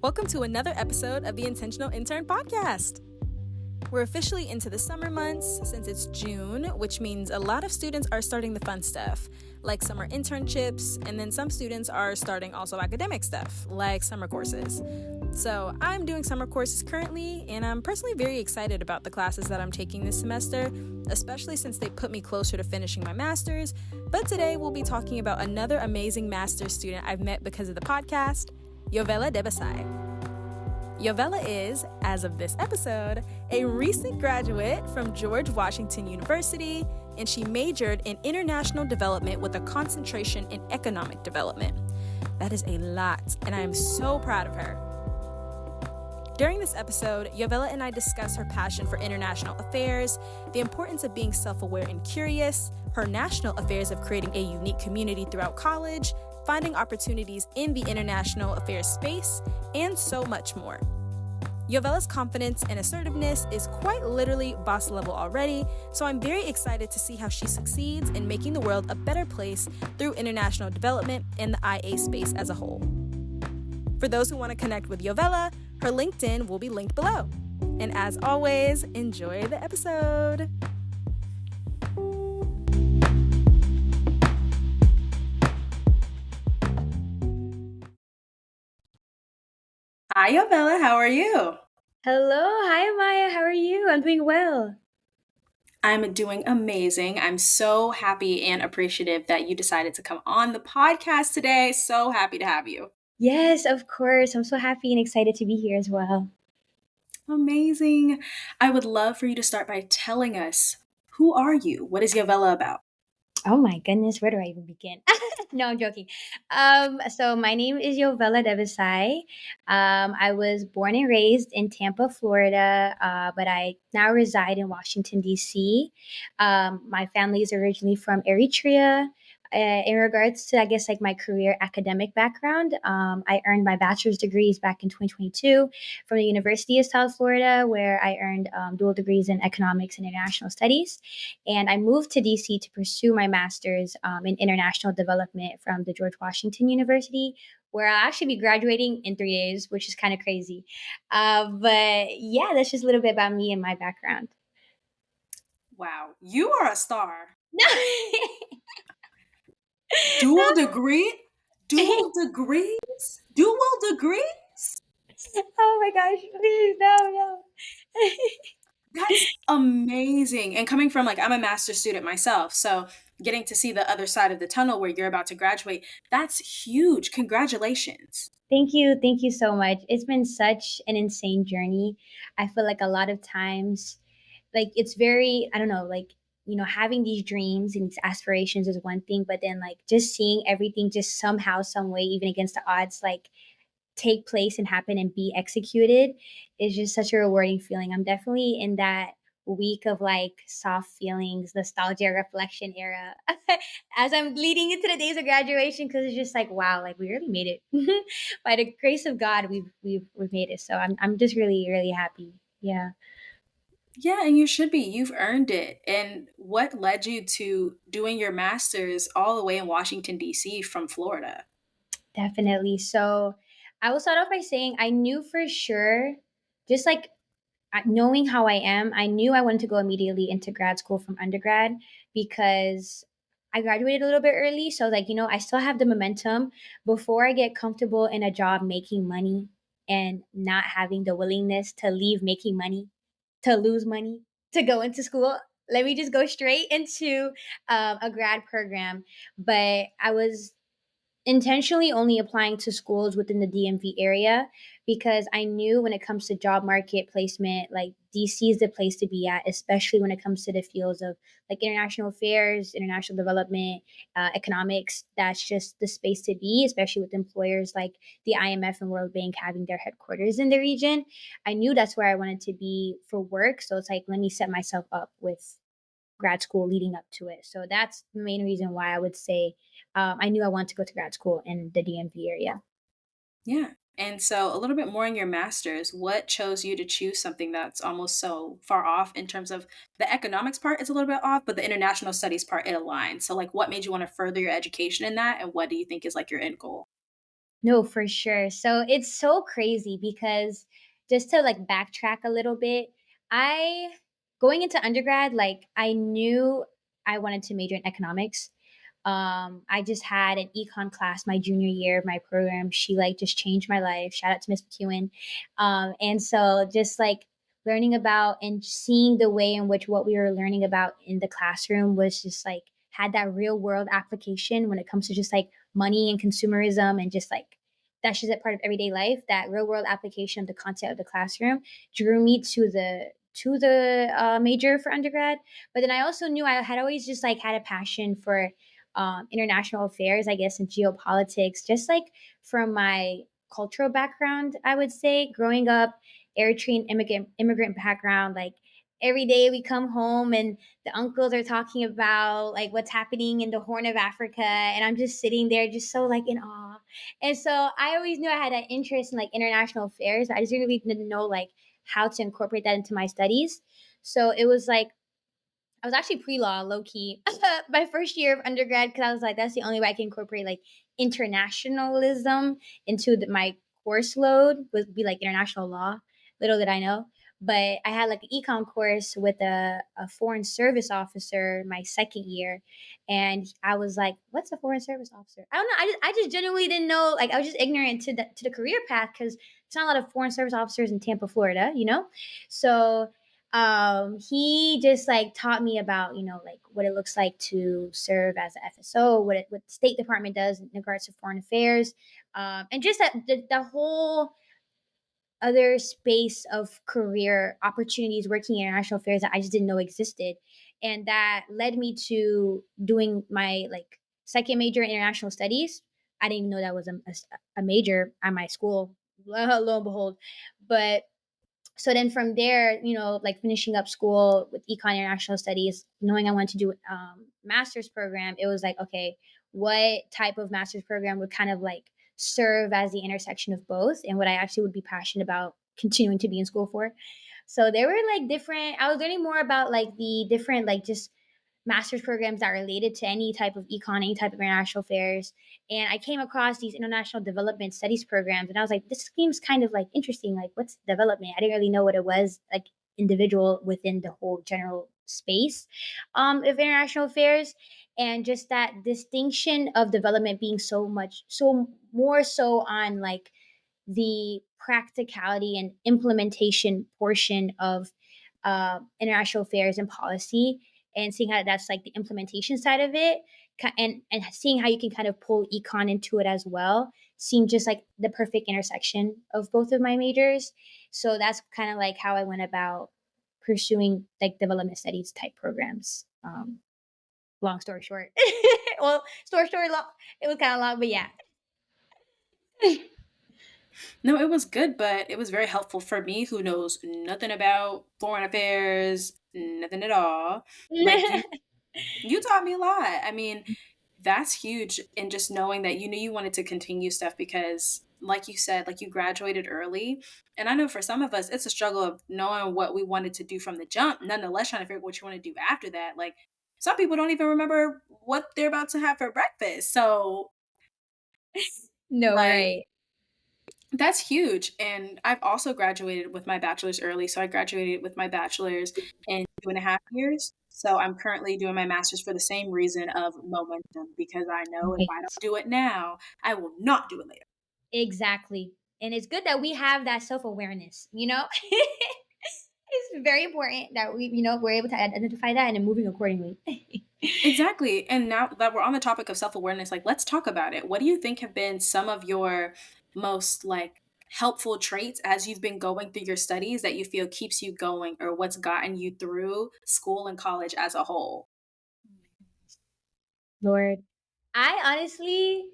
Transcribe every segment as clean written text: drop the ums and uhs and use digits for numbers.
Welcome to another episode of the Intentional Intern Podcast. We're officially into the summer months since it's June, which means a lot of students are starting the fun stuff, like summer internships, and then some students are starting also academic stuff, like summer courses. So I'm doing summer courses currently, and I'm personally very excited about the classes that I'm taking this semester, especially since they put me closer to finishing my master's. But today we'll be talking about another amazing master's student I've met because of the podcast, Yovela Debesay. Yovela is, as of this episode, a recent graduate from George Washington University, and she majored in international development with a concentration in economic development. That is a lot, and I am so proud of her. During this episode, Yovela and I discuss her passion for international affairs, the importance of being self-aware and curious, her national affairs of creating a unique community throughout college, finding opportunities in the international affairs space, and so much more. Yovela's confidence and assertiveness is quite literally boss level already, so I'm very excited to see how she succeeds in making the world a better place through international development and the IA space as a whole. For those who want to connect with Yovela, her LinkedIn will be linked below. And as always, enjoy the episode. Hi, Yovela. How are you? Hello. Hi, Maya. How are you? I'm doing well. I'm doing amazing. I'm so happy and appreciative that you decided to come on the podcast today. So happy to have you. Yes, of course. I'm so happy and excited to be here as well. Amazing. I would love for you to start by telling us, who are you? What is Yovela about? Oh my goodness, where do I even begin? No, I'm joking. So my name is Yovela Debesay. I was born and raised in Tampa, Florida, but I now reside in Washington, D.C. My family is originally from Eritrea. In regards to, I guess, like my career academic background, I earned my bachelor's degrees back in 2022 from the University of South Florida, where I earned dual degrees in economics and international studies. And I moved to DC to pursue my master's in international development from the George Washington University, where I'll actually be graduating in 3 days, which is kind of crazy. But yeah, that's just a little bit about me and my background. Wow, you are a star. No. Dual degree? Dual degrees? Dual degrees? Oh my gosh, please, no. That's amazing. And coming from I'm a master's student myself, so getting to see the other side of the tunnel where you're about to graduate, that's huge. Congratulations. Thank you. Thank you so much. It's been such an insane journey. I feel like a lot of times, like it's very, I don't know, having these dreams and these aspirations is one thing, but then like just seeing everything just somehow, some way, even against the odds, like take place and happen and be executed is just such a rewarding feeling. I'm definitely in that week of like soft feelings, nostalgia, reflection era as I'm leading into the days of graduation, because it's just like wow, like we really made it. By the grace of God, we've made it. So I'm just really happy. Yeah. Yeah, and you should be. You've earned it. And what led you to doing your master's all the way in Washington, D.C. from Florida? Definitely. So I will start off by saying I knew for sure, just like knowing how I am, I knew I wanted to go immediately into grad school from undergrad because I graduated a little bit early. So, like, I still have the momentum before I get comfortable in a job making money and not having the willingness to leave making money, to lose money, to go into school. Let me just go straight into a grad program. But I was intentionally only applying to schools within the DMV area because I knew when it comes to job market placement, like DC is the place to be at, especially when it comes to the fields of like international affairs, international development, economics. That's just the space to be, especially with employers like the IMF and World Bank having their headquarters in the region. I knew that's where I wanted to be for work. So it's like, let me set myself up with grad school leading up to it. So that's the main reason why I would say I knew I wanted to go to grad school in the DMV area. Yeah. And so, a little bit more on your master's. What chose you to choose something that's almost so far off in terms of the economics part is a little bit off, but the international studies part, it aligns. So, what made you want to further your education in that? And what do you think is your end goal? No, for sure. So it's so crazy because just to like backtrack a little bit, I going into undergrad, like I knew I wanted to major in economics. I just had an econ class my junior year of my program. She like just changed my life. Shout out to Miss McEwen. And so just like learning about and seeing the way in which what we were learning about in the classroom was just like had that real world application when it comes to just like money and consumerism and just like that's just a part of everyday life. That real world application of the content of the classroom drew me to the major for undergrad. But then I also knew I had always just like had a passion for international affairs, I guess, and geopolitics, just like from my cultural background, I would say, growing up, Eritrean immigrant background, like every day we come home and the uncles are talking about like what's happening in the Horn of Africa, and I'm just sitting there, just so like in awe. And so I always knew I had an interest in like international affairs. I just really didn't know like how to incorporate that into my studies. So it was like I was actually pre-law, low key, my first year of undergrad because I was like, that's the only way I can incorporate like internationalism into my course load would be like international law. Little did I know. But I had like an econ course with a foreign service officer my second year. And I was like, what's a foreign service officer? I don't know. I just genuinely didn't know. Like I was just ignorant to the career path because there's not a lot of foreign service officers in Tampa, Florida, you know? So he just like taught me about like what it looks like to serve as a FSO, what the State Department does in regards to foreign affairs, and just that the whole other space of career opportunities working in international affairs that I just didn't know existed, and that led me to doing my like second major in international studies. I didn't even know that was a major at my school, lo and behold. But so then from there, like finishing up school with econ international studies, knowing I wanted to do master's program, it was like, okay, what type of master's program would kind of like serve as the intersection of both and what I actually would be passionate about continuing to be in school for. So there were like different, I was learning more about like the different, like just master's programs that related to any type of econ, any type of international affairs. And I came across these international development studies programs, and I was like, this seems kind of like interesting. Like, what's development? I didn't really know what it was, like individual within the whole general space of international affairs. And just that distinction of development being so more so on like the practicality and implementation portion of international affairs and policy, and seeing how that's like the implementation side of it, and seeing how you can kind of pull econ into it as well, seemed just like the perfect intersection of both of my majors. So that's kind of like how I went about pursuing like development studies type programs. Long story short, well, story long. It was kind of long, but yeah. No, it was good, but it was very helpful for me who knows nothing about foreign affairs, nothing at all. Like you taught me a lot. I mean, that's huge, and just knowing that you knew you wanted to continue stuff because like you said, like you graduated early. And I know for some of us it's a struggle of knowing what we wanted to do from the jump, nonetheless trying to figure out what you want to do after that. Like some people don't even remember what they're about to have for breakfast. So No, like right. that's huge. And I've also graduated with my bachelor's early. So I graduated with my bachelor's in 2.5 years. So I'm currently doing my master's for the same reason of momentum, because I know if I don't Right. do it now, I will not do it later. Exactly. And it's good that we have that self awareness, you know? It's very important that we're able to identify that and then moving accordingly. Exactly. And now that we're on the topic of self awareness, like let's talk about it. What do you think have been some of your most like helpful traits as you've been going through your studies that you feel keeps you going, or what's gotten you through school and college as a whole? Lord, I honestly,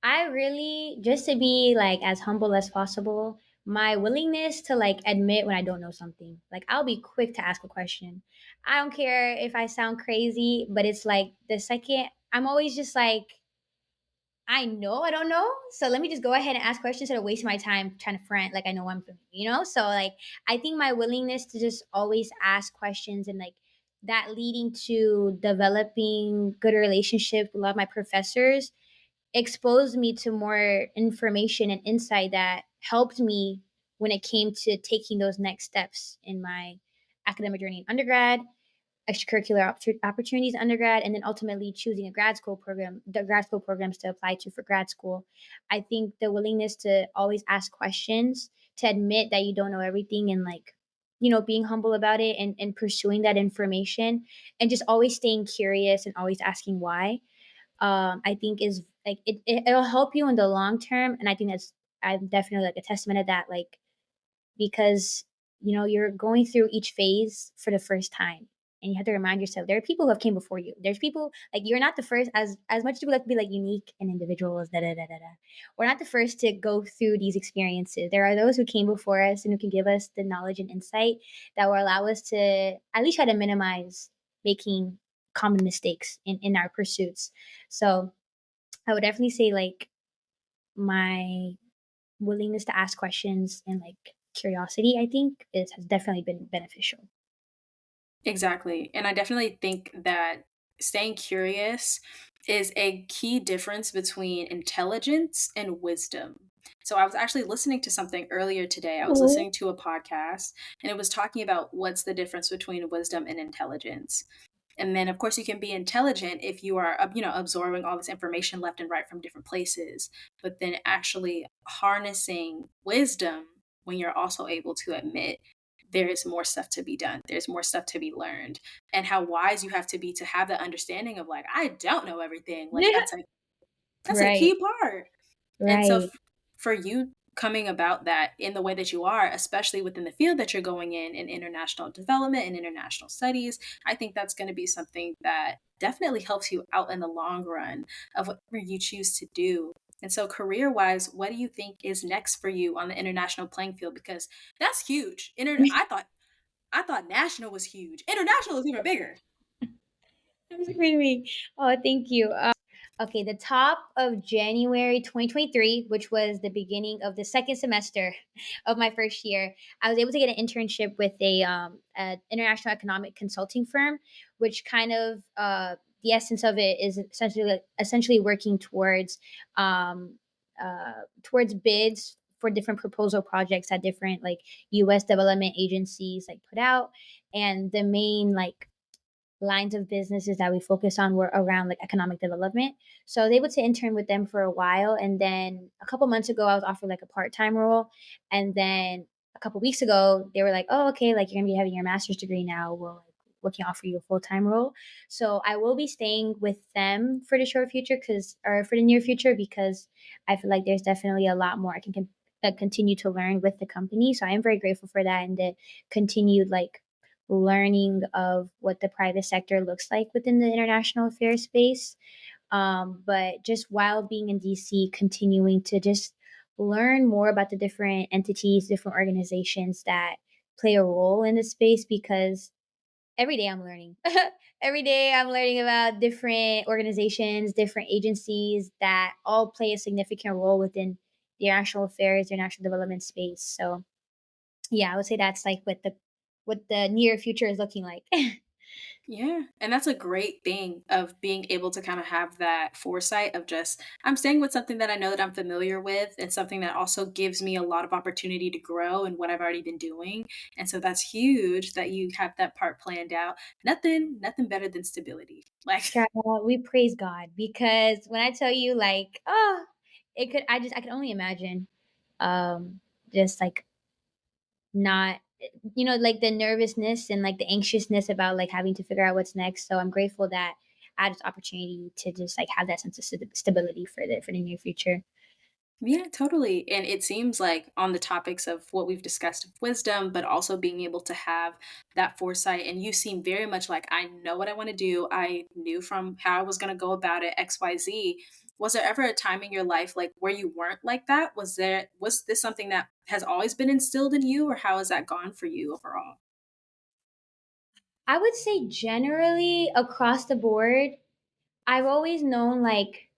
I really, just to be like as humble as possible, my willingness to like admit when I don't know something. Like I'll be quick to ask a question. I don't care if I sound crazy, but it's like the second I'm always just like, I know I don't know. So let me just go ahead and ask questions instead of wasting my time trying to front like I know I'm familiar. So like I think my willingness to just always ask questions and like that leading to developing good relationships with a lot of my professors exposed me to more information and insight that helped me when it came to taking those next steps in my academic journey in undergrad, extracurricular opportunities in undergrad, and then ultimately choosing a grad school program, the grad school programs to apply to for grad school. I think the willingness to always ask questions, to admit that you don't know everything, and like, being humble about it, and pursuing that information, and just always staying curious and always asking why, I think is like it'll help you in the long term. And I think I'm definitely like a testament of that, like, because you're going through each phase for the first time, and you have to remind yourself there are people who have came before you. There's people like you're not the first, as much as we like to be like unique and individuals, da da da da da. We're not the first to go through these experiences. There are those who came before us and who can give us the knowledge and insight that will allow us to at least try to minimize making common mistakes in our pursuits. So I would definitely say like my willingness to ask questions and like curiosity, I think, is has definitely been beneficial. Exactly. And I definitely think that staying curious is a key difference between intelligence and wisdom. So I was actually listening to something earlier today. I was Oh. listening to a podcast and it was talking about what's the difference between wisdom and intelligence. And then, of course, you can be intelligent if you are, absorbing all this information left and right from different places. But then actually harnessing wisdom when you're also able to admit there is more stuff to be done, there's more stuff to be learned, and how wise you have to be to have that understanding of like, I don't know everything. Like Yeah. that's a Right, key part. And so right. for you coming about that in the way that you are, especially within the field that you're going in international development and international studies, I think that's going to be something that definitely helps you out in the long run of whatever you choose to do. And so career wise, what do you think is next for you on the international playing field? Because that's huge. I thought national was huge. International is even bigger. I'm screaming. Oh, thank you. Okay, the top of January 2023, which was the beginning of the second semester of my first year, I was able to get an internship with a international economic consulting firm, which kind of the essence of it is essentially working um, towards bids for different proposal projects that different like U.S. development agencies like put out, and the main like lines of businesses that we focus on were around like economic development. So I was able to intern with them for a while. And then a couple months ago, I was offered like a part time role. And then a couple weeks ago, they were like, oh, okay, like you're going to be having your master's degree now. Well, like, we can offer you a full time role. So I will be staying with them for the short future or for the near future, because I feel like there's definitely a lot more I can continue to learn with the company. So I am very grateful for that, and the continued like learning of what the private sector looks like within the international affairs space. But just while being in DC, continuing to just learn more about the different entities, different organizations that play a role in the space, because every day I'm learning. Every day I'm learning about different organizations, different agencies that all play a significant role within the international affairs, the international development space. So yeah, I would say that's like what the near future is looking like. Yeah, and that's a great thing of being able to kind of have that foresight of just, I'm staying with something that I know that I'm familiar with and something that also gives me a lot of opportunity to grow in what I've already been doing. And so that's huge that you have that part planned out. Nothing better than stability. Like, Child, we praise God, because when I tell you like, oh, I can only imagine um just like not like the nervousness and like the anxiousness about like having to figure out what's next. So I'm grateful that I had this opportunity to just like have that sense of stability for the near future. yeah, totally. And it seems like on the topics of what we've discussed of wisdom, but also being able to have that foresight. And you seem very much like, I know what I want to do. I knew from how I was going to go about it, XYZ. Was there ever a time in your life like where you weren't like that? Was this something that has always been instilled in you, or how has that gone for you overall? I would say generally across the board, I've always known like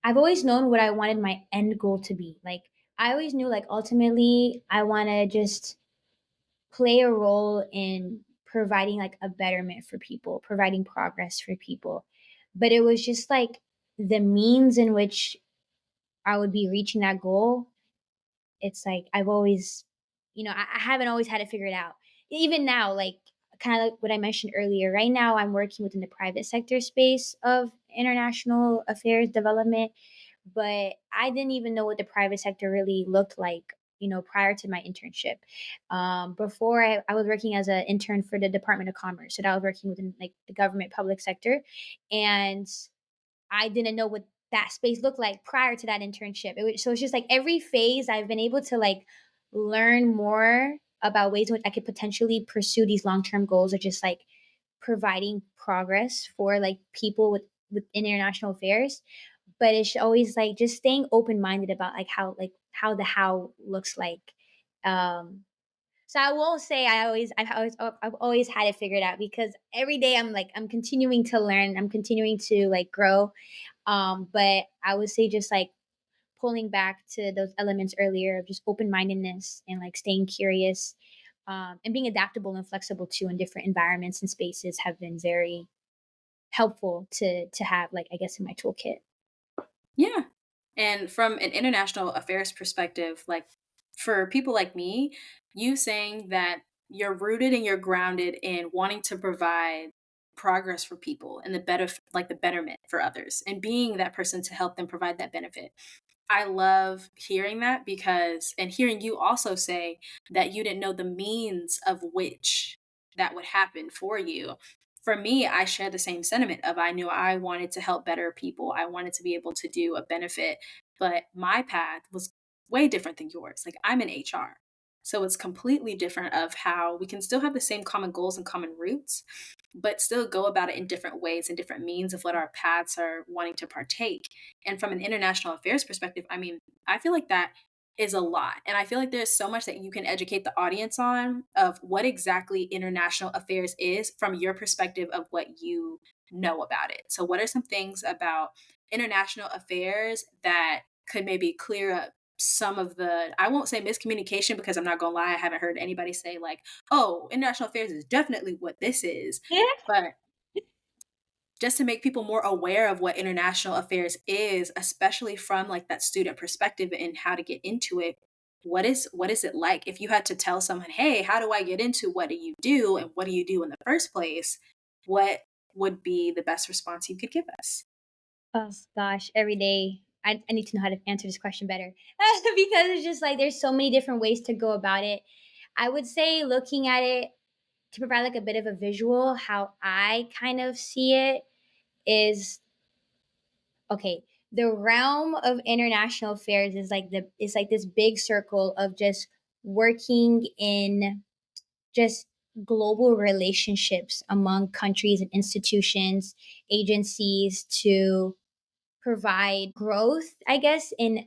I've always known what I wanted my end goal to be. Like I always knew like ultimately I want to just play a role in providing like a betterment for people, providing progress for people. But it was just like the means in which I would be reaching that goal, it's like I've always, I haven't always had to figure it out. Even now, like kind of like what I mentioned earlier, right now I'm working within the private sector space of international affairs development, but I didn't even know what the private sector really looked like, prior to my internship. Before I was working as an intern for the Department of Commerce. So I was working within like the government public sector. And I didn't know what that space looked like prior to that internship. So it's just like every phase I've been able to like learn more about ways in which I could potentially pursue these long-term goals of just like providing progress for like people with international affairs. But it's always like just staying open-minded about like how the how looks like. Um so I won't say I've always had it figured out, because every day I'm continuing to learn, I'm continuing to like grow. But I would say just like pulling back to those elements earlier of just open mindedness and like staying curious, and being adaptable and flexible too in different environments and spaces have been very helpful to have, like, I guess, in my toolkit. Yeah. And from an international affairs perspective, like for people like me, you saying that you're rooted and you're grounded in wanting to provide progress for people and the better, like the betterment for others, and being that person to help them provide that benefit. I love hearing that, because, and hearing you also say that you didn't know the means of which that would happen for you. For me, I share the same sentiment of I knew I wanted to help better people. I wanted to be able to do a benefit, but my path was way different than yours. Like I'm in HR. So it's completely different of how we can still have the same common goals and common roots, but still go about it in different ways and different means of what our paths are wanting to partake. And from an international affairs perspective, I mean, I feel like that is a lot. And I feel like there's so much that you can educate the audience on of what exactly international affairs is from your perspective of what you know about it. So, what are some things about international affairs that could maybe clear up some of the, I won't say miscommunication, because I'm not gonna lie, I haven't heard anybody say like, oh, international affairs is definitely what this is. But just to make people more aware of what international affairs is, especially from like that student perspective and how to get into it. What is it like if you had to tell someone, hey, how do I get into what do you do and what do you do in the first place? What would be the best response you could give us? Oh gosh, every day I need to know how to answer this question better, because it's just like there's so many different ways to go about it. I would say looking at it to provide like a bit of a visual, how I kind of see it is, okay, the realm of international affairs is like it's like this big circle of just working in just global relationships among countries and institutions, agencies to provide growth, I guess, in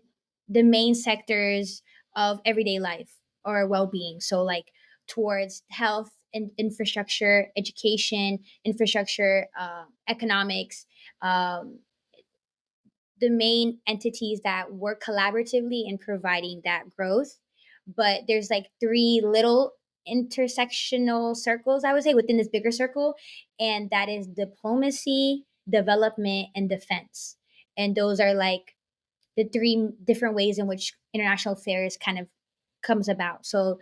the main sectors of everyday life or well-being. So like towards health and infrastructure, education, infrastructure, economics, um, the main entities that work collaboratively in providing that growth. But there's like three little intersectional circles, I would say, within this bigger circle, and that is diplomacy, development, and defense. And those are like the three different ways in which international affairs kind of comes about. So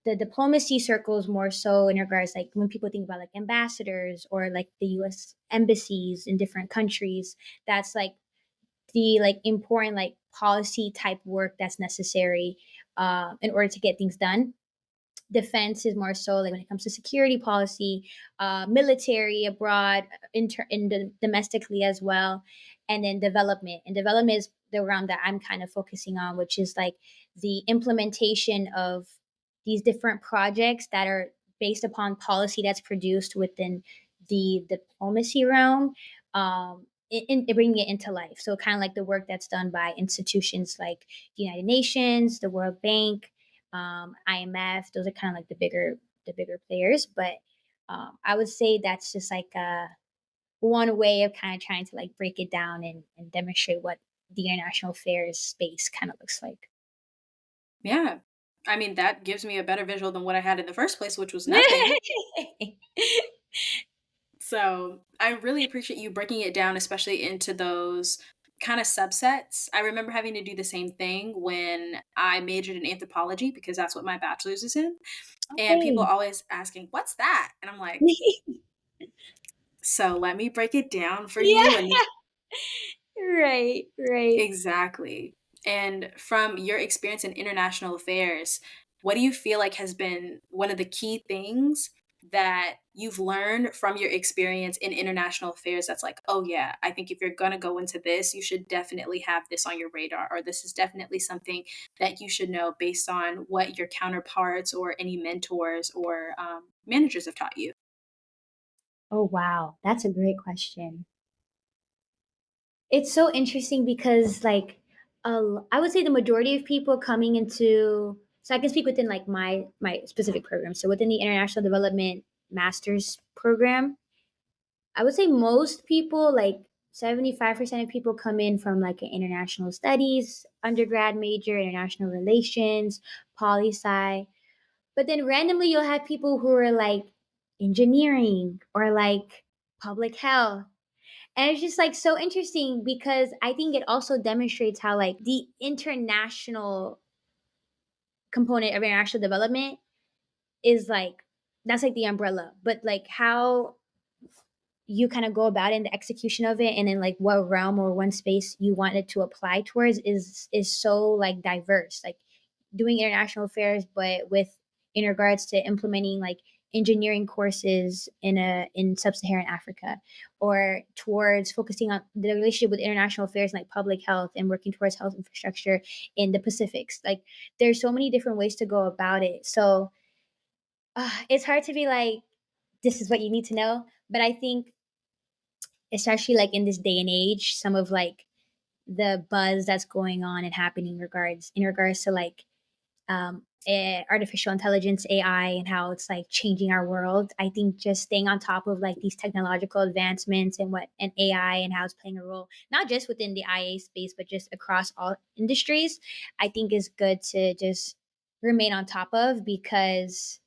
the diplomacy circles more so in regards, like when people think about like ambassadors or like the US embassies in different countries, that's like the like important like policy type work that's necessary, in order to get things done. Defense is more so like when it comes to security policy, military abroad, domestically as well, and then development. And development is the realm that I'm kind of focusing on, which is like the implementation of these different projects that are based upon policy that's produced within the diplomacy realm. In bringing it into life. So kind of like the work that's done by institutions like the United Nations, the World Bank, IMF. Those are kind of like the bigger players. But I would say that's just like one way of kind of trying to like break it down and demonstrate what the international affairs space kind of looks like. Yeah. I mean, that gives me a better visual than what I had in the first place, which was nothing. So I really appreciate you breaking it down, especially into those kind of subsets. I remember having to do the same thing when I majored in anthropology because that's what my bachelor's is in. And people Okay. always asking, "What's that?" And I'm like, "So let me break it down for Yeah. you." And Right, right. exactly. And from your experience in international affairs, what do you feel like has been one of the key things that you've learned from your experience in international affairs that's like, oh, yeah, I think if you're going to go into this, you should definitely have this on your radar, or this is definitely something that you should know based on what your counterparts or any mentors or managers have taught you? Oh, wow. That's a great question. It's so interesting because, like, I would say the majority of people coming into, so I can speak within like my specific program. So within the International Development Master's program, I would say most people, like 75% of people, come in from like an international studies undergrad major, international relations, poli sci. But then randomly you'll have people who are like engineering or like public health, and it's just like so interesting because I think it also demonstrates how like the international component of international development is like, that's like the umbrella, but like how you kind of go about it in the execution of it, and then like what realm or one space you want it to apply towards is so like diverse, like doing international affairs but with, in regards to implementing like engineering courses in sub-Saharan Africa, or towards focusing on the relationship with international affairs like public health and working towards health infrastructure in the Pacifics. Like there's so many different ways to go about it, so it's hard to be like, this is what you need to know, but I think especially like in this day and age, some of like the buzz that's going on and happening in regards to like artificial intelligence, AI, and how it's like changing our world. I think just staying on top of like these technological advancements and what and AI and how it's playing a role, not just within the IA space, but just across all industries, I think is good to just remain on top of, because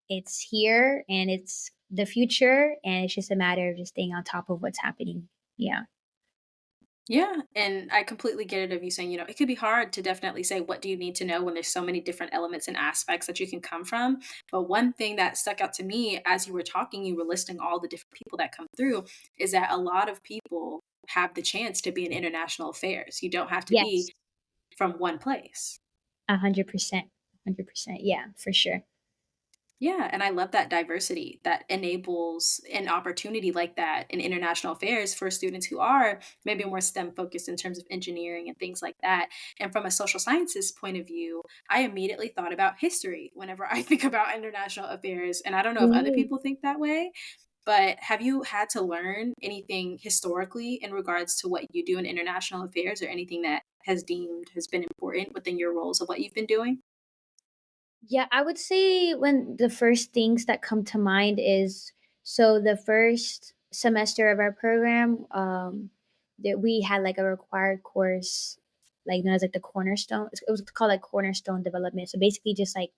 it's here and it's the future, and it's just a matter of just staying on top of what's happening. Yeah. Yeah, and I completely get it of you saying, it could be hard to definitely say what do you need to know when there's so many different elements and aspects that you can come from. But one thing that stuck out to me as you were talking, you were listing all the different people that come through, is that a lot of people have the chance to be in international affairs. You don't have to Yes. be from one place. 100%. 100%. Yeah, for sure. Yeah, and I love that diversity that enables an opportunity like that in international affairs for students who are maybe more STEM focused in terms of engineering and things like that. And from a social sciences point of view, I immediately thought about history whenever I think about international affairs. And I don't know if other Right. people think that way, but have you had to learn anything historically in regards to what you do in international affairs, or anything that has been important within your roles of what you've been doing? Yeah, I would say when the first things that come to mind is, so the first semester of our program, that we had like a required course, like known as like the cornerstone. It was called like cornerstone development. So basically, just like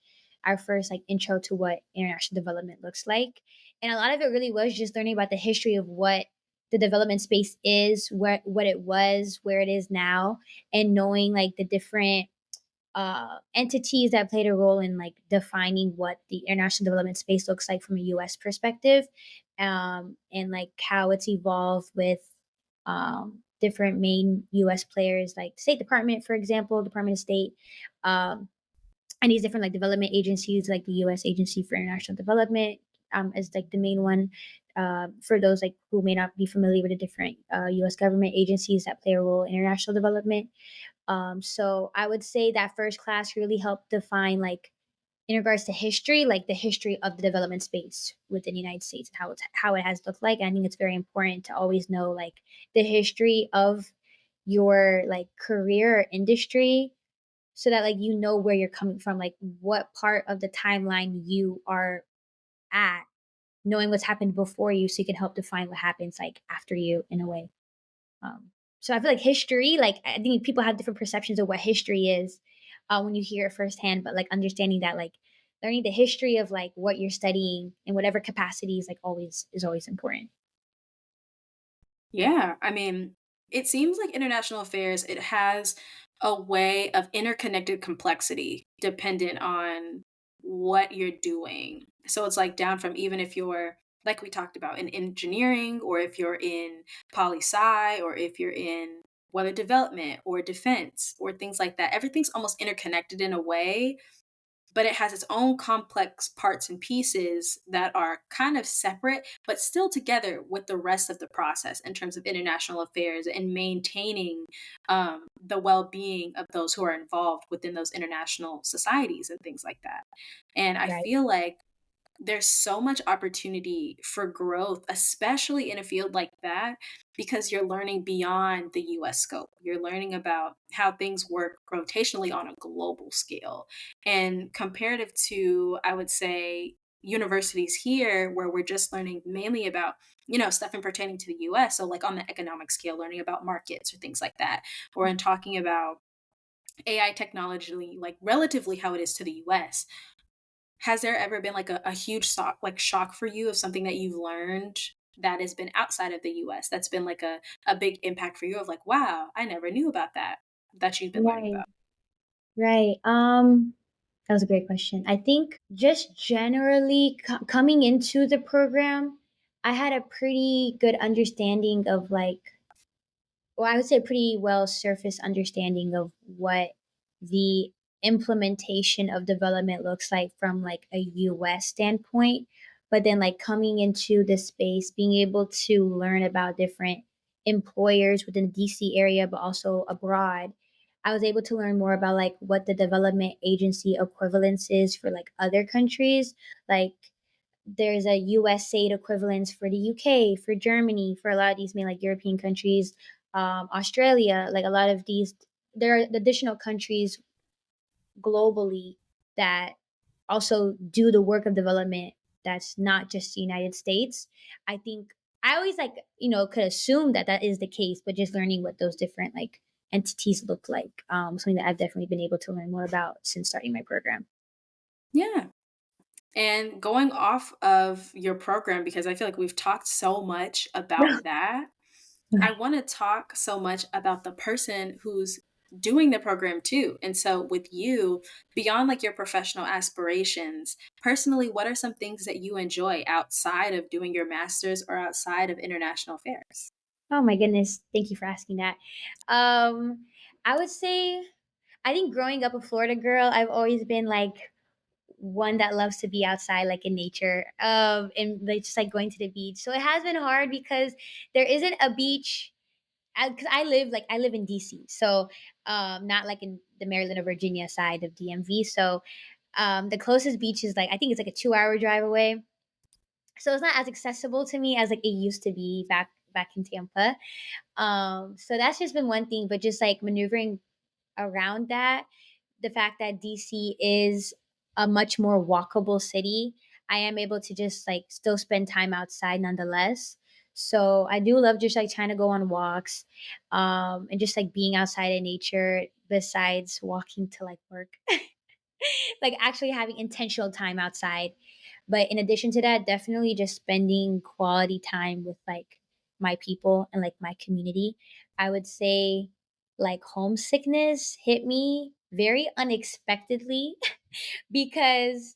our first like intro to what international development looks like, and a lot of it really was just learning about the history of what the development space is, what it was, where it is now, and knowing like the different entities that played a role in like defining what the international development space looks like from a U.S. perspective, and like how it's evolved with different main U.S. players like State Department, for example, Department of State, um, and these different like development agencies, like the U.S. Agency for International Development, as like the main one. For those like who may not be familiar with the different U.S. government agencies that play a role in international development, so I would say that first class really helped define, like, in regards to history, like the history of the development space within the United States and how it has looked like. And I think it's very important to always know like the history of your like career or industry, so that like you know where you're coming from, like what part of the timeline you are at, knowing what's happened before you, so you can help define what happens like after you in a way. So I feel like history, like I think people have different perceptions of what history is when you hear it firsthand, but like understanding that learning the history of like what you're studying in whatever capacity is always important. Yeah, I mean, it seems like international affairs, it has a way of interconnected complexity dependent on what you're doing. So it's like down from even if you're, like we talked about, in engineering, or if you're in poli sci, or if you're in weather development or defense or things like that. Everything's almost interconnected in a way, but it has its own complex parts and pieces that are kind of separate, but still together with the rest of the process in terms of international affairs and maintaining the well being of those who are involved within those international societies and things like that. And I Right. feel like there's so much opportunity for growth, especially in a field like that, because you're learning beyond the US scope. You're learning about how things work rotationally on a global scale. And comparative to, I would say, universities here, where we're just learning mainly about, stuff in pertaining to the US. So, like on the economic scale, learning about markets or things like that, or in talking about AI technology, like relatively how it is to the US. Has there ever been like a huge shock for you of something that you've learned that has been outside of the US that's been like a big impact for you of like, wow, I never knew about that that you've been learning Right. about? Right. That was a great question. I think just generally coming into the program, I had a pretty good understanding of like, well, I would say pretty well surface understanding of what the implementation of development looks like from like a US standpoint. But then like coming into the space, being able to learn about different employers within the DC area, but also abroad, I was able to learn more about like what the development agency equivalence is for like other countries. Like there's a USAID equivalence for the UK, for Germany, for a lot of these main like European countries, Australia, like a lot of these. There are additional countries globally that also do the work of development that's not just the United States. I think I always like, could assume that that is the case, but just learning what those different like entities look like, something that I've definitely been able to learn more about since starting my program. Yeah. And going off of your program, because I feel like we've talked so much about that, I Okay. want to talk so much about the person who's doing the program too. And so, with you, beyond like your professional aspirations, personally, what are some things that you enjoy outside of doing your master's or outside of international affairs? Oh my goodness, thank you for asking that. Um, I would say I think growing up a Florida girl, I've always been like one that loves to be outside, like in nature, and like just like going to the beach. So it has been hard because there isn't a beach. Because I live in DC, so not like in the Maryland or Virginia side of DMV. So the closest beach is like I think it's like a 2 hour drive away. So it's not as accessible to me as like it used to be back in Tampa. So that's just been one thing, but just like maneuvering around that, the fact that DC is a much more walkable city, I am able to just like still spend time outside nonetheless. So I do love just like trying to go on walks, and just like being outside in nature besides walking to like work. Like actually having intentional time outside. But in addition to that, definitely just spending quality time with like my people and like my community. I would say like homesickness hit me very unexpectedly because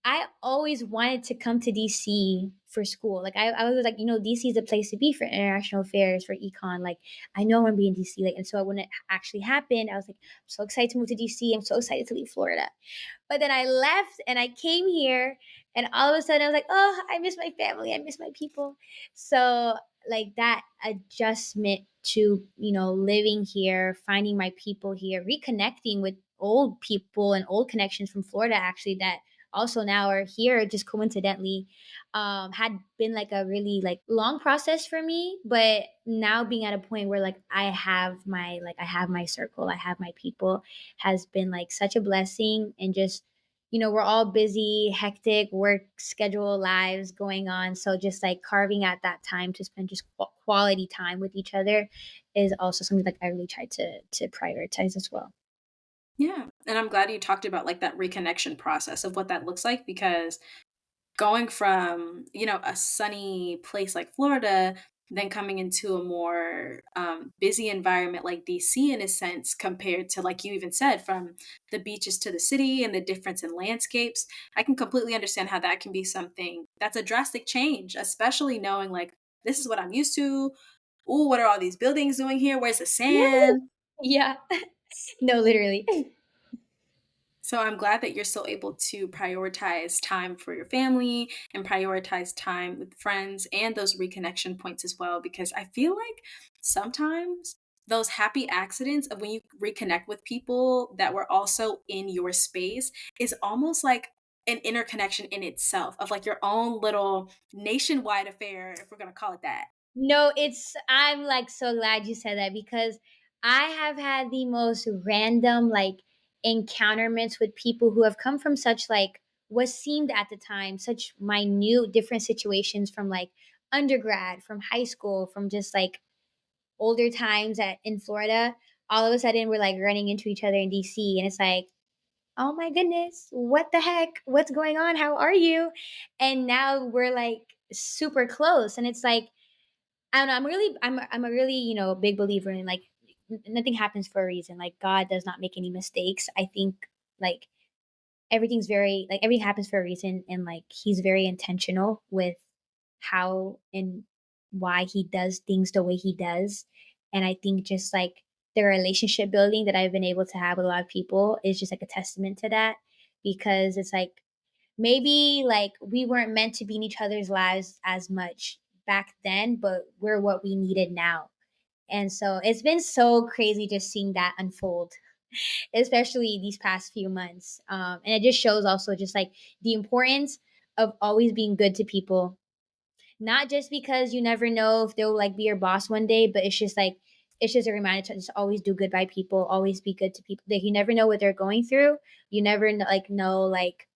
I always wanted to come to DC for school. Like I was like, DC is a place to be for international affairs, for econ. Like I know I'm gonna be in DC. Like, and so when it actually happened, I was like, I'm so excited to move to DC. I'm so excited to leave Florida. But then I left and I came here, and all of a sudden I was like, oh, I miss my family. I miss my people. So, like that adjustment to, living here, finding my people here, reconnecting with old people and old connections from Florida, actually, that also now are here just coincidentally, had been like a really like long process for me, but now being at a point where like I have my circle, I have my people, has been like such a blessing. And just, we're all busy, hectic work schedule lives going on. So just like carving out that time to spend just quality time with each other is also something like I really try to prioritize as well. Yeah. And I'm glad you talked about like that reconnection process of what that looks like because going from, a sunny place like Florida, then coming into a more busy environment like DC in a sense, compared to, like you even said, from the beaches to the city and the difference in landscapes, I can completely understand how that can be something that's a drastic change, especially knowing like, this is what I'm used to. Ooh, what are all these buildings doing here? Where's the sand? Yeah. No, literally. So I'm glad that you're still able to prioritize time for your family and prioritize time with friends and those reconnection points as well. Because I feel like sometimes those happy accidents of when you reconnect with people that were also in your space is almost like an interconnection in itself of like your own little nationwide affair, if we're going to call it that. No, I'm like so glad you said that because I have had the most random like encounterments with people who have come from such like what seemed at the time such minute different situations from like undergrad, from high school, from just like older times at in Florida. All of a sudden we're like running into each other in DC and it's like, "Oh my goodness, what the heck? What's going on? How are you?" And now we're like super close and it's like I don't know. I'm a really big believer in like nothing happens for a reason. Like God does not make any mistakes. I think like everything happens for a reason, and like He's very intentional with how and why He does things the way He does. And I think just like the relationship building that I've been able to have with a lot of people is just like a testament to that because it's like maybe like we weren't meant to be in each other's lives as much back then, but we're what we needed now. And so it's been so crazy just seeing that unfold, especially these past few months. And it just shows also just like the importance of always being good to people, not just because you never know if they'll like be your boss one day, but it's just a reminder to just always do good by people, always be good to people. Like you never know what they're going through. You never know like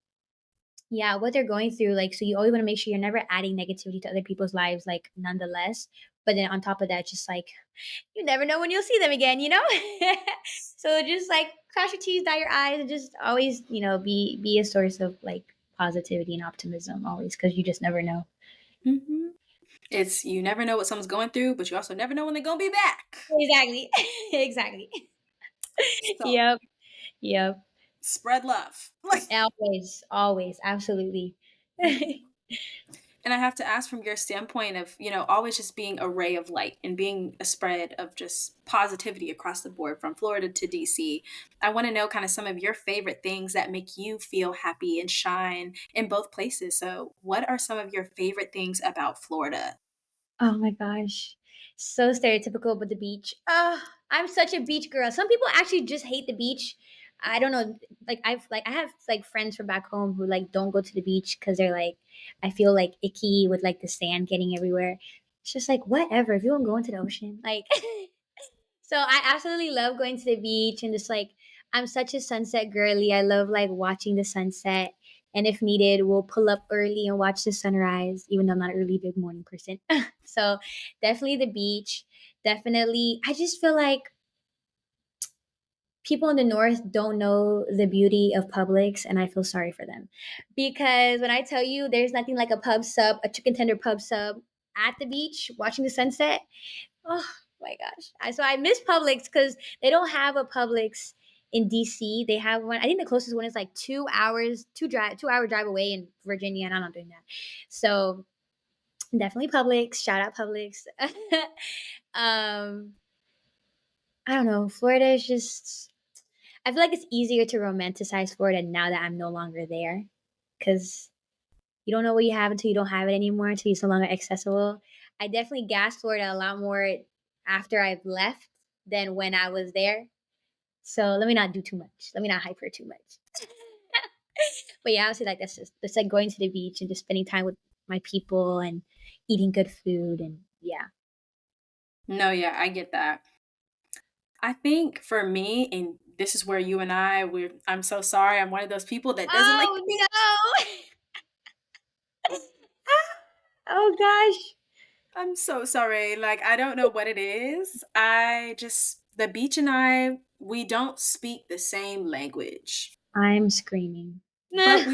yeah, what they're going through, like, so you always wanna make sure you're never adding negativity to other people's lives, like, nonetheless. But then on top of that, just, like, you never know when you'll see them again, you know? So just, like, cross your T's, dot your I's, and just always, be a source of, like, positivity and optimism always, because you just never know. Hmm. It's you never know what someone's going through, but you also never know when they're going to be back. Exactly. Exactly. So Yep, yep. spread love. Like, Always, always, absolutely. mhm. And I have to ask from your standpoint of, always just being a ray of light and being a spread of just positivity across the board from Florida to DC. I want to know kind of some of your favorite things that make you feel happy and shine in both places. So, what are some of your favorite things about Florida? Oh my gosh. So stereotypical, but the beach. I'm such a beach girl. Some people actually just hate the beach. I don't know. I have like friends from back home who like don't go to the beach because they're like, I feel like icky with like the sand getting everywhere. It's just like whatever. If you don't go into the ocean, like so I absolutely love going to the beach and just like I'm such a sunset girly. I love like watching the sunset. And if needed, we'll pull up early and watch the sunrise, even though I'm not a really big morning person. So definitely the beach. Definitely. I just feel like people in the north don't know the beauty of Publix, and I feel sorry for them. Because when I tell you there's nothing like a pub sub, a chicken tender pub sub at the beach watching the sunset, oh my gosh. So I miss Publix because they don't have a Publix in DC. They have one. I think the closest one is like 2 hours, 2 hour drive away in Virginia, and I'm not doing that. So definitely Publix. Shout out Publix. um, I don't know. Florida is just. I feel like it's easier to romanticize Florida now that I'm no longer there, because you don't know what you have until you don't have it anymore, until it's no longer accessible. I definitely gassed Florida a lot more after I've left than when I was there. So let me not do too much. Let me not hype her too much. But yeah, honestly, like that's like going to the beach and just spending time with my people and eating good food and yeah. No, yeah, I get that. I think for me, and this is where you and I'm so sorry. I'm one of those people that doesn't like Oh the beach. no! Oh gosh. I'm so sorry. Like, I don't know what it is. I just The beach and I, we don't speak the same language. I'm screaming. But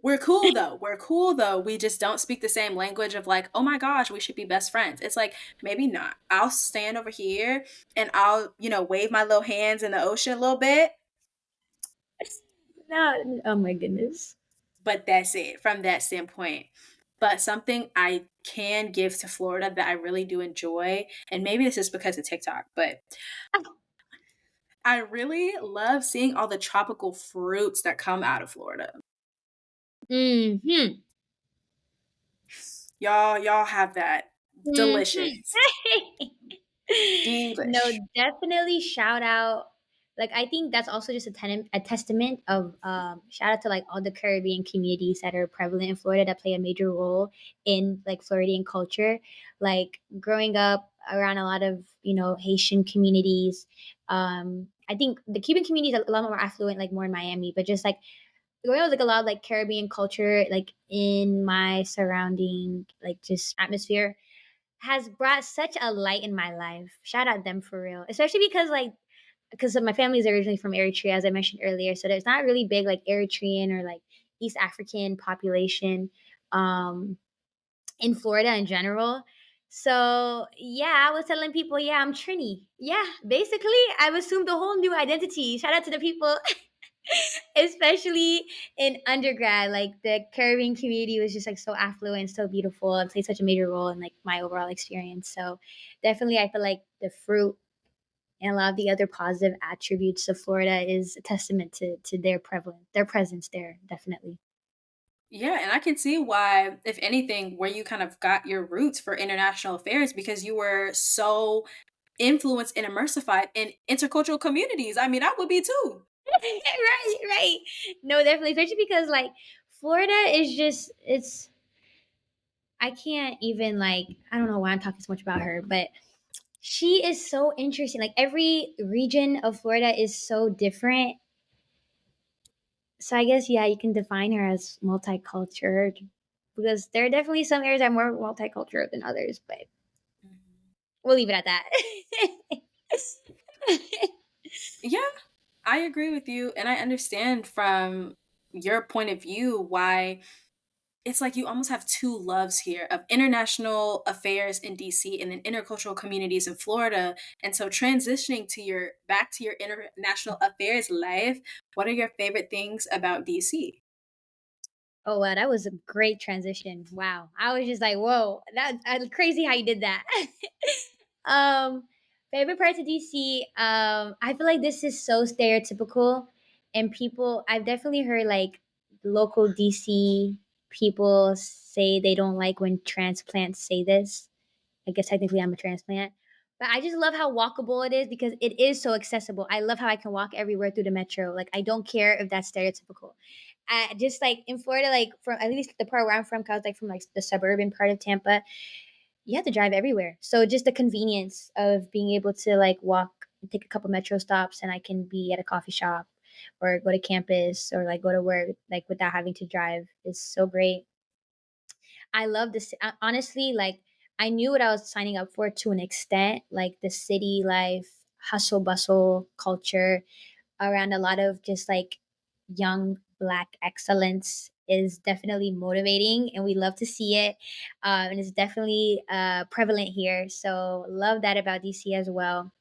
we're cool though. We're cool though. We just don't speak the same language of like, "Oh my gosh, we should be best friends." It's like, maybe not. I'll stand over here and I'll, wave my little hands in the ocean a little bit, No, oh my goodness. but that's it from that standpoint. But something I can give to Florida that I really do enjoy, and maybe this is because of TikTok, but I really love seeing all the tropical fruits that come out of Florida. Mhm. Y'all have that. Mhm. Delicious. No, Delish. definitely shout out. Like I think that's also just a testament of shout out to like all the Caribbean communities that are prevalent in Florida that play a major role in like Floridian culture. Like growing up around a lot of Haitian communities. I think the Cuban community is a lot more affluent, like more in Miami, but just like growing up with like a lot of like Caribbean culture, like in my surrounding like just atmosphere has brought such a light in my life. Shout out them for real. Especially because my family is originally from Eritrea, as I mentioned earlier. So there's not really big like Eritrean or like East African population um, in Florida in general. So yeah, I was telling people, yeah, I'm Trini. Yeah, basically, I've assumed a whole new identity. Shout out to the people, especially in undergrad. Like the Caribbean community was just like so affluent, so beautiful, and played such a major role in like my overall experience. So definitely, I feel like the fruit and a lot of the other positive attributes of Florida is a testament to their presence there. Definitely. Yeah, and I can see why, if anything, where you kind of got your roots for international affairs because you were so influenced and immersified in intercultural communities. I mean, I would be too. Right, right. No, definitely, especially because like Florida is just it's. I can't even like I don't know why I'm talking so much about her, but she is so interesting. Like every region of Florida is so different. So I guess yeah, you can define her as multicultural because there are definitely some areas that are more multicultural than others, but Mhm. we'll leave it at that. Yeah, I agree with you. And I understand from your point of view why it's like you almost have two loves here of international affairs in DC and then intercultural communities in Florida. And so transitioning to your back to your international affairs life, what are your favorite things about DC? Oh wow, that was a great transition. Wow, I was just like, whoa, that's crazy how you did that. um, favorite parts of DC. I feel like this is so stereotypical, and people. I've definitely heard like local DC people say they don't like when transplants say this. I guess technically I'm a transplant. But I just love how walkable it is because it is so accessible. I love how I can walk everywhere through the metro. Like I don't care if that's stereotypical. Just like in Florida, like from at least the part where I'm from, cause like from like the suburban part of Tampa, you have to drive everywhere. So just the convenience of being able to like walk, take a couple metro stops, and I can be at a coffee shop or go to campus or like go to work like without having to drive is so great. I love this. Honestly, like I knew what I was signing up for to an extent, like the city life, hustle bustle culture around a lot of just like young black excellence is definitely motivating and we love to see it. And it's definitely prevalent here. So love that about DC as well.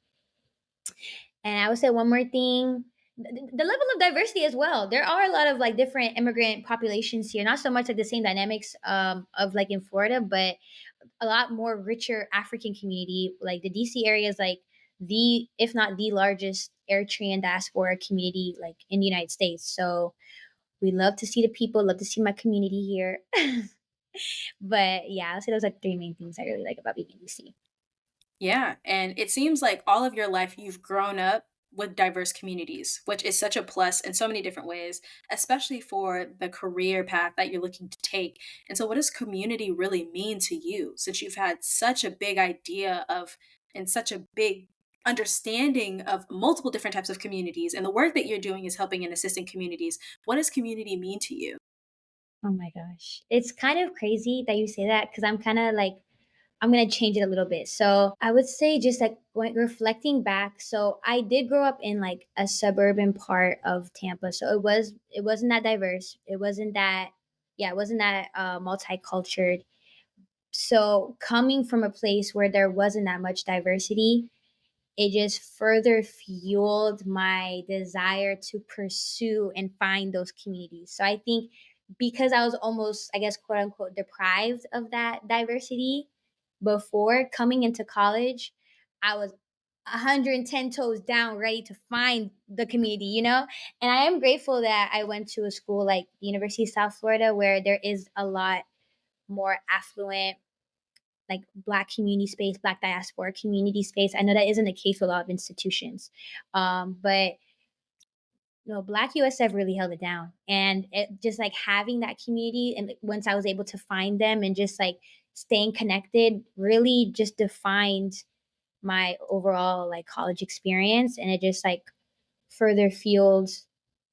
And I would say one more thing. The level of diversity as well. There are a lot of like different immigrant populations here. Not so much like the same dynamics of like in Florida, but a lot more richer African community. Like the DC area is like the, if not the largest Eritrean diaspora community like in the United States. So we love to see the people, love to see my community here. But yeah, I'll say those are three main things I really like about being in DC. Yeah, and it seems like all of your life you've grown up with diverse communities, which is such a plus in so many different ways, especially for the career path that you're looking to take. And so, what does community really mean to you since you've had such a big idea of and such a big understanding of multiple different types of communities and the work that you're doing is helping and assisting communities? What does community mean to you? Oh my gosh. It's kind of crazy that you say that because I'm kind of like I'm gonna change it a little bit. So I would say just like when reflecting back, so I did grow up in like a suburban part of Tampa. So it wasn't that diverse. It wasn't that yeah, it wasn't that multicultural. So coming from a place where there wasn't that much diversity, it just further fueled my desire to pursue and find those communities. So I think because I was almost, I guess, quote unquote, deprived of that diversity before coming into college, I was 110 toes down, ready to find the community, you know? And I am grateful that I went to a school like the University of South Florida, where there is a lot more affluent like black community space, black diaspora community space. I know that isn't the case with a lot of institutions, but black USF really held it down, and it just like having that community, and like, once I was able to find them and just like staying connected, really just defined my overall like college experience, and it just like further fueled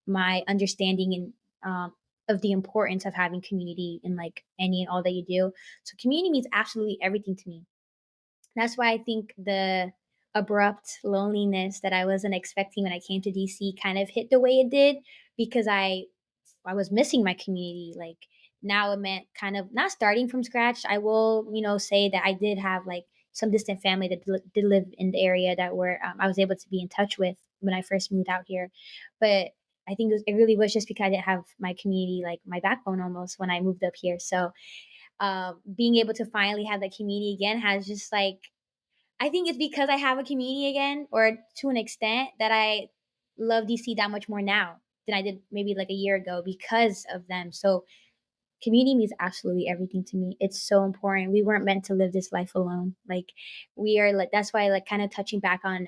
my understanding and of the importance of having community in like any and all that you do. So community means absolutely everything to me. That's why I think the abrupt loneliness that I wasn't expecting when I came to DC kind of hit the way it did, because I was missing my community. Like now it meant kind of not starting from scratch. I will, say that I did have like some distant family that did live in the area that were I was able to be in touch with when I first moved out here. But I think it really was just because I didn't have my community, like my backbone almost, when I moved up here. So being able to finally have that community again has just like, I think it's because I have a community again, or to an extent, that I love DC that much more now than I did maybe like a year ago because of them. So community means absolutely everything to me. It's so important. We weren't meant to live this life alone. Like we are like, that's why like kind of touching back on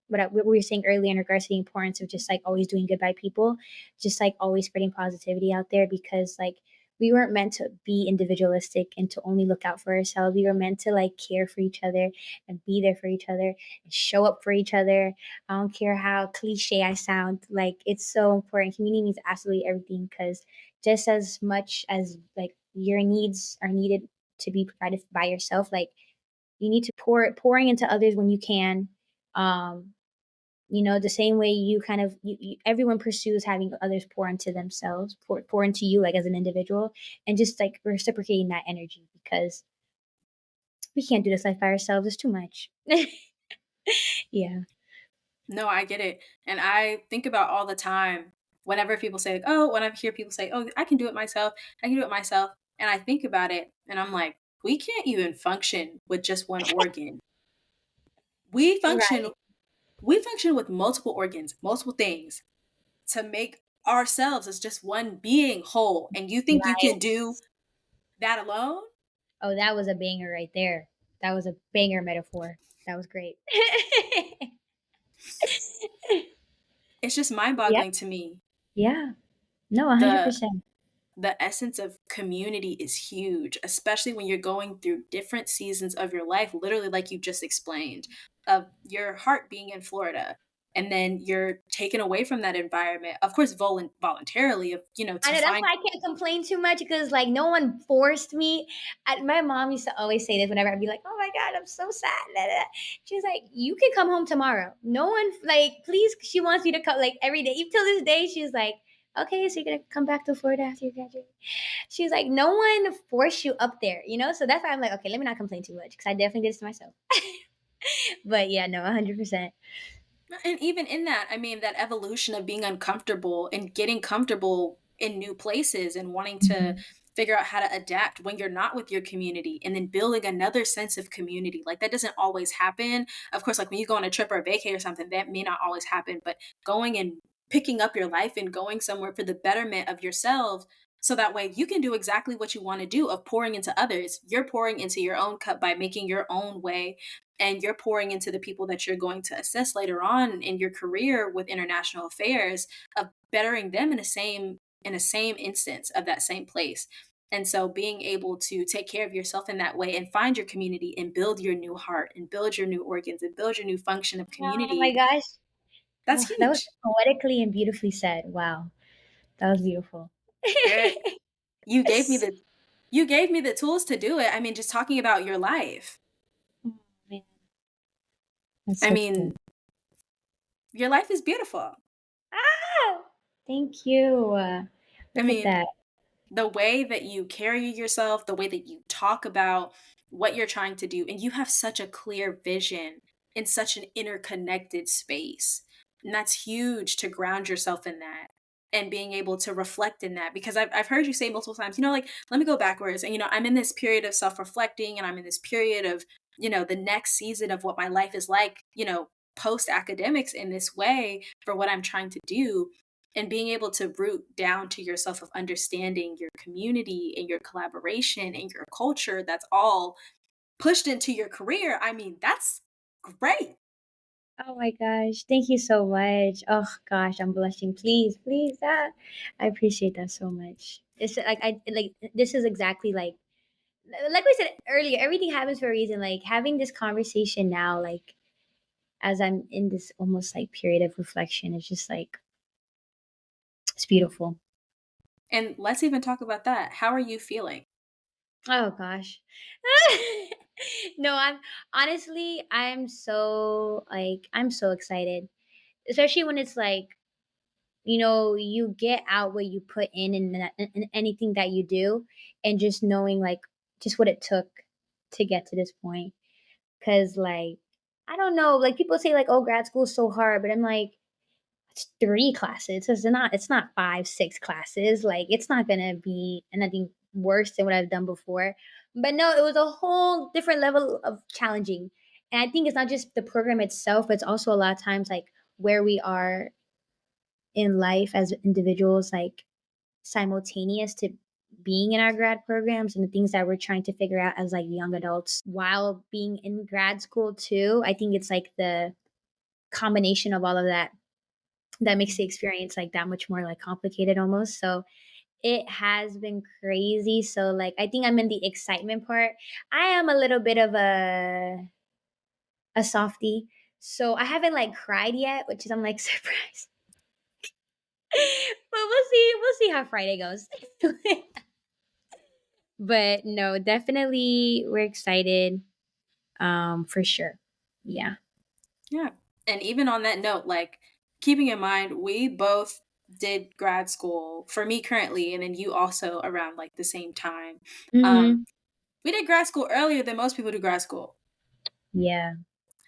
what we were saying earlier in regards to the importance of just like always doing good by people, just like always spreading positivity out there, because like we weren't meant to be individualistic and to only look out for ourselves. We were meant to like care for each other and be there for each other and show up for each other. I don't care how cliche I sound. Like it's so important. Community means absolutely everything, because just as much as like your needs are needed to be provided by yourself, like you need to pouring into others when you can. um the same way you kind of everyone pursues having others pour into themselves, pour into you like as an individual, and just like reciprocating that energy, because we can't do this life by ourselves. It's too much. Yeah. No, I get it. And I think about all the time whenever people say, like, oh, when I hear people say, oh, I can do it myself, I can do it myself. And I think about it and I'm like, we can't even function with just one organ. We function Right. we function with multiple organs, multiple things to make ourselves as just one being whole. And you think you can Right. do that alone? Oh, that was a banger right there. That was a banger metaphor. That was great. It's just Yeah. mind-boggling to me. Yeah. No, The 100%. the essence of community is huge, especially when you're going through different seasons of your life, literally like you just explained, of your heart being in Florida. And then you're taken away from that environment, of course, voluntarily, of I to know that's find. why I can't complain too much, because like no one forced me. My mom used to always say this whenever I'd be like, "Oh my god, I'm so sad." Da, da, da. She was like, "You can come home tomorrow." No one like, please. She wants me to come like every day. Even till this day, she's like, "Okay, so you're gonna come back to Florida after you graduate?" She's like, "No one forced you up there, you know." So that's why I'm like, okay, let me not complain too much, because I definitely did this to myself. But yeah, no, 100%. And even in that, I mean, that evolution of being uncomfortable and getting comfortable in new places and wanting to figure out how to adapt when you're not with your community, and then building another sense of community. Like that doesn't always happen. Of course, like when you go on a trip or a vacay or something, that may not always happen, but going and picking up your life and going somewhere for the betterment of yourself. So that way you can do exactly what you want to do of pouring into others. You're pouring into your own cup by making your own way, and you're pouring into the people that you're going to assist later on in your career with international affairs, of bettering them in a same instance of that same place. And so being able to take care of yourself in that way and find your community and build your new heart and build your new organs and build your new function of Oh my community, gosh. that's Oh, that was huge. poetically and beautifully said. Wow. That was beautiful. Girl, you gave me the You gave me the tools to do it. I mean, just talking about your life. Oh, man, that's I so cool. mean, your life is beautiful. Ah! Thank you. I Look at mean, that. the way that you carry yourself, the way that you talk about what you're trying to do, and you have such a clear vision in such an interconnected space. And that's huge to ground yourself in that and being able to reflect in that. Because I've heard you say multiple times, like, let me go backwards. And, I'm in this period of self reflecting and I'm in this period of, the next season of what my life is like, post academics in this way for what I'm trying to do, and being able to root down to yourself of understanding your community and your collaboration and your culture that's all pushed into your career. I mean, that's great. Oh my gosh. Thank you so much. Oh gosh, I'm blushing. Please, please. I appreciate that so much. It's like I like this is exactly like we said earlier, everything happens for a reason. Like having this conversation now, like as I'm in this almost like period of reflection, it's just like it's beautiful. And let's even talk about that. How are you feeling? Oh gosh. No, I'm so excited. Especially when it's like, you get out what you put in anything that you do, and just knowing like just what it took to get to this point. Cause like I don't know, like people say like, oh, grad school is so hard, but I'm like, it's 3 classes. It's not 5, 6 classes. Like it's not gonna be anything worse than what I've done before. But no, it was a whole different level of challenging. And I think it's not just the program itself, but it's also a lot of times like where we are in life as individuals, like simultaneous to being in our grad programs and the things that we're trying to figure out as like young adults while being in grad school too. I think it's like the combination of all of that that makes the experience like that much more like complicated almost. So it has been crazy. So like I think I'm in the excitement part. I am a little bit of a softie. So I haven't like cried yet, which is I'm like surprised. But we'll see. We'll see how Friday goes. But no, definitely we're excited. For sure. Yeah. Yeah. And even on that note, like, keeping in mind, we both did grad school for me currently, and then you also around like the same time. Um, Hmm. we did grad school earlier than most people do grad school. Yeah.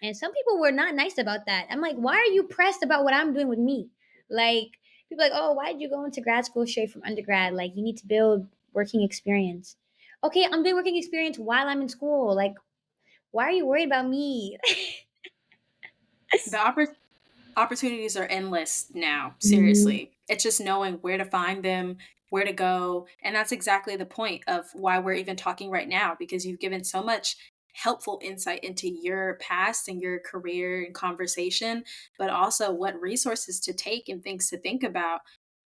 And some people were not nice about that. I'm like, why are you pressed about what I'm doing with me? Like, people are like, oh, why did you go into grad school straight from undergrad? Like, you need to build working experience. Okay, I'm doing working experience while I'm in school. Like, why are you worried about me? The opportunities are endless now, Mhm. seriously. It's just knowing where to find them, where to go, and that's exactly the point of why we're even talking right now, because you've given so much helpful insight into your past and your career and conversation, but also what resources to take and things to think about.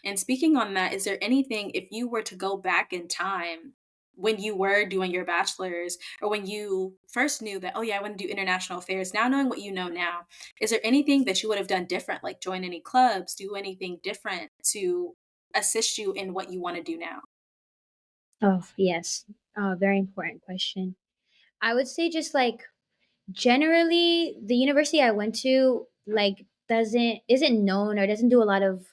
And speaking on that, is there anything, if you were to go back in time when you were doing your bachelor's, or when you first knew that, oh yeah, I want to do international affairs, now knowing what you know now, is there anything that you would have done different, like join any clubs, do anything different to assist you in what you want to do now? Oh, yes. Very important question. I would say just like generally the university I went to like doesn't isn't known or doesn't do a lot of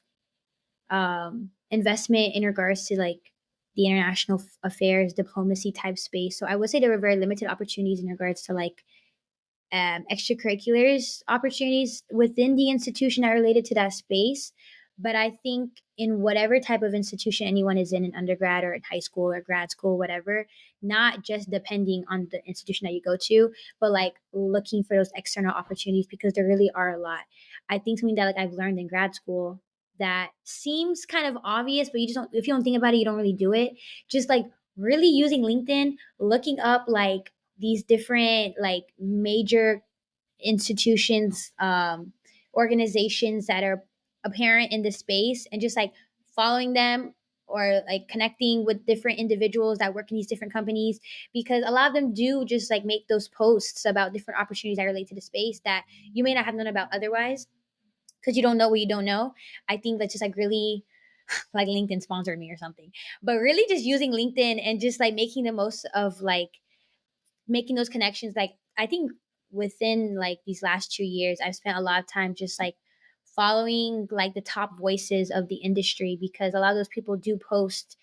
investment in regards to like the international affairs diplomacy type space. So I would say there were very limited opportunities in regards to like extracurriculars opportunities within the institution that related to that space. But I think in whatever type of institution anyone is in undergrad or in high school or grad school, whatever, not just depending on the institution that you go to, but like looking for those external opportunities because there really are a lot. I think something that like I've learned in grad school that seems kind of obvious, but you just don't, if you don't think about it, you don't really do it. Just like really using LinkedIn, looking up like these different like major institutions, organizations that are apparent in the space, and just like following them or like connecting with different individuals that work in these different companies, because a lot of them do just like make those posts about different opportunities that relate to the space that you may not have known about otherwise because you don't know what you don't know. I think that's just like really like LinkedIn sponsored me or something. But really just using LinkedIn and just like making the most of like making those connections. Like I think within like these last 2 years, I've spent a lot of time just like following like the top voices of the industry, because a lot of those people do post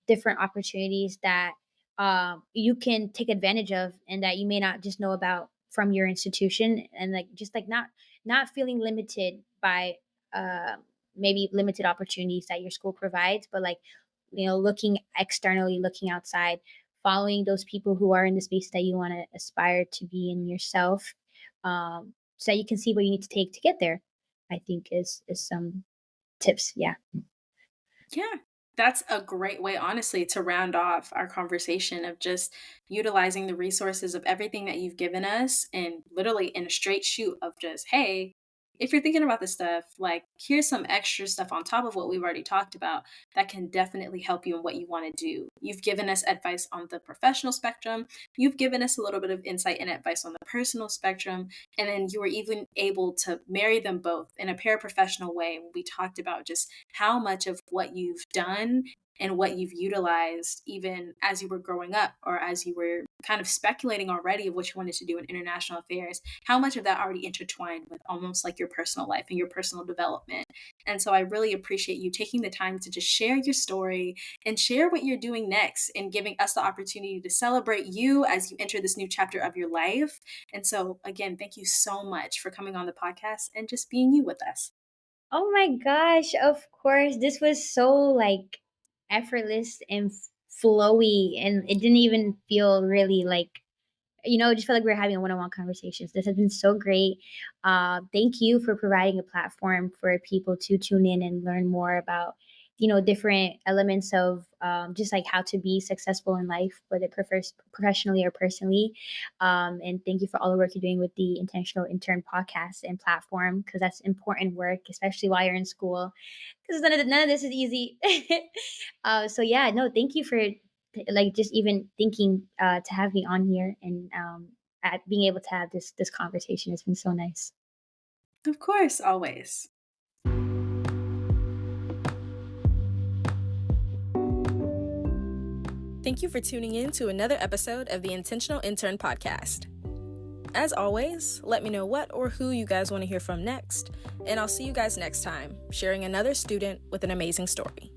different opportunities that you can take advantage of and that you may not just know about from your institution, and like just like not feeling limited by uh, maybe limited opportunities that your school provides, but like looking externally, looking outside, following those people who are in the space that you want to aspire to be in yourself, so that you can see what you need to take to get there. I think is some tips. Yeah. Yeah, that's a great way, honestly, to round off our conversation of just utilizing the resources of everything that you've given us and literally in a straight shoot of just, hey, if you're thinking about this stuff, like, here's some extra stuff on top of what we've already talked about that can definitely help you in what you want to do. You've given us advice on the professional spectrum. You've given us a little bit of insight and advice on the personal spectrum. And then you were even able to marry them both in a paraprofessional way. We talked about just how much of what you've done and what you've utilized, even as you were growing up or as you were kind of speculating already of what you wanted to do in international affairs, how much of that already intertwined with almost like your personal life and your personal development. And so I really appreciate you taking the time to just share your story and share what you're doing next and giving us the opportunity to celebrate you as you enter this new chapter of your life. And so, again, thank you so much for coming on the podcast and just being you with us. Oh my gosh, of course. This was so like effortless and flowy, and it didn't even feel really like, just felt like we were having a one-on-one conversations. This has been so great. Thank you for providing a platform for people to tune in and learn more about, different elements of just like how to be successful in life, whether professionally or personally. And thank you for all the work you're doing with the Intentional Intern podcast and platform, because that's important work, especially while you're in school, because none of this is easy. So yeah, no, thank you for like just even thinking to have me on here, and at being able to have this conversation has been so nice. Of course, always. Thank you for tuning in to another episode of the Intentional Intern Podcast. As always, let me know what or who you guys want to hear from next, and I'll see you guys next time, sharing another student with an amazing story.